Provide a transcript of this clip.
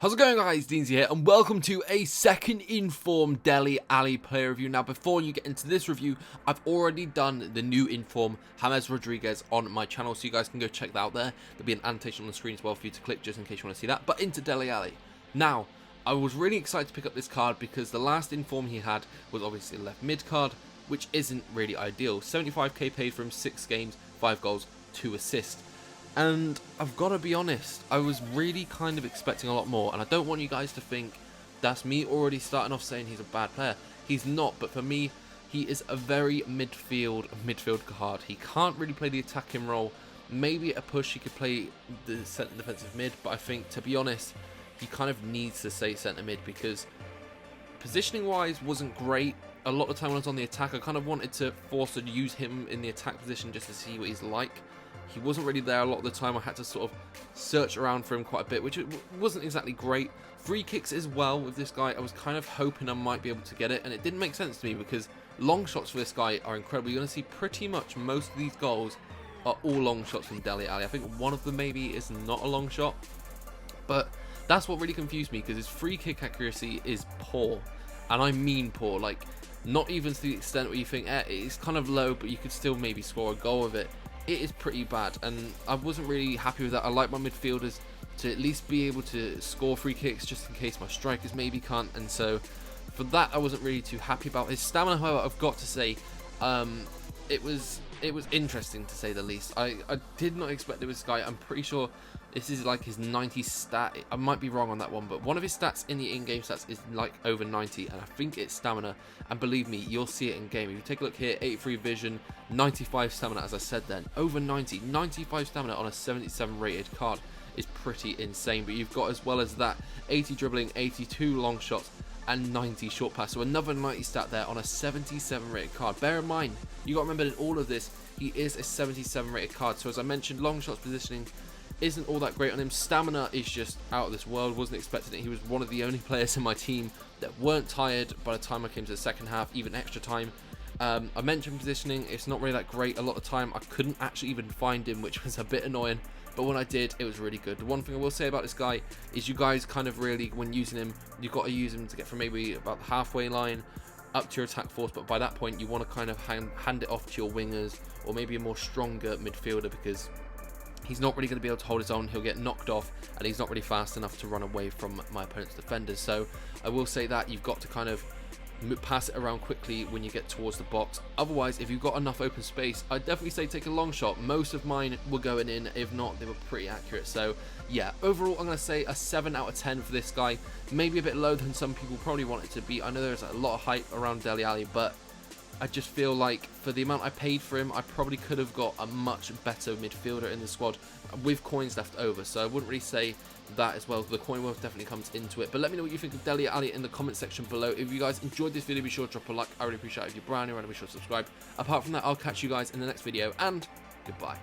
How's it going, guys? Deans here, and welcome to a second Inform Dele Alli player review. Now, before you get into this review, I've already done the new Inform James Rodriguez on my channel, so you guys can go check that out there. There'll be an annotation on the screen as well for you to click, just in case you want to see that. But into Dele Alli. Now, I was really excited to pick up this card because the last Inform he had was obviously a left mid card, which isn't really ideal. 75k paid for him, 6 games, 5 goals, 2 assists. And I've got to be honest, I was really kind of expecting a lot more, and I don't want you guys to think that's me already starting off saying he's a bad player. He's not, but for me, he is a very midfield card. He can't really play the attacking role. Maybe at a push he could play the centre defensive mid, but I think, to be honest, he kind of needs to stay centre mid because positioning wise wasn't great. A lot of the time when I was on the attack, I kind of wanted to force and use him in the attack position just to see what he's like. He wasn't really there a lot of the time. I had to sort of search around for him quite a bit, which wasn't exactly great. Free kicks as well with this guy, I was kind of hoping I might be able to get it, and it didn't make sense to me because long shots for this guy are incredible. You're going to see pretty much most of these goals are all long shots from Dele Alli. I think one of them maybe is not a long shot, but that's what really confused me because his free kick accuracy is poor, and I mean poor, like not even to the extent where you think it's kind of low, but you could still maybe score a goal with it. It is pretty bad, and I wasn't really happy with that. I like my midfielders to at least be able to score free kicks just in case my strikers maybe can't, and so for that I wasn't really too happy about his stamina. However, I've got to say it was interesting to say the least. I did not expect it was this guy. I'm pretty sure this is like his 90 stat. I might be wrong on that one, but one of his stats in the in-game stats is like over 90, and I think it's stamina, and believe me, you'll see it in game. If you take a look here, 83 vision, 95 stamina, as I said then, over 90, 95 stamina on a 77 rated card is pretty insane. But you've got, as well as that, 80 dribbling, 82 long shots, and 90 short pass, so another 90 stat there on a 77 rated card. Bear in mind, you got to remember in all of this, he is a 77 rated card, so as I mentioned, long shots positioning isn't all that great on him. Stamina is just out of this world. Wasn't expecting it. He was one of the only players in my team that weren't tired by the time I came to the second half, even extra time. I mentioned positioning, it's not really that great. A lot of the time I couldn't actually even find him, which was a bit annoying, but when I did, it was really good. The one thing I will say about this guy is you guys kind of really, when using him, you've got to use him to get from maybe about the halfway line up to your attack force, but by that point you want to kind of hand it off to your wingers or maybe a more stronger midfielder, because he's not really going to be able to hold his own. He'll get knocked off, and he's not really fast enough to run away from my opponent's defenders. So I will say that you've got to kind of pass it around quickly when you get towards the box. Otherwise, if you've got enough open space, I'd definitely say take a long shot. Most of mine were going in. If not, they were pretty accurate. So yeah, overall I'm going to say a 7 out of 10 for this guy. Maybe a bit lower than some people probably want it to be. I know there's a lot of hype around Dele Alli, but I just feel like for the amount I paid for him, I probably could have got a much better midfielder in the squad with coins left over. So I wouldn't really say that as well. The coin worth definitely comes into it. But let me know what you think of Dele Alli in the comment section below. If you guys enjoyed this video, be sure to drop a like. I really appreciate it. If you're brand new, and be sure to subscribe. Apart from that, I'll catch you guys in the next video, and goodbye.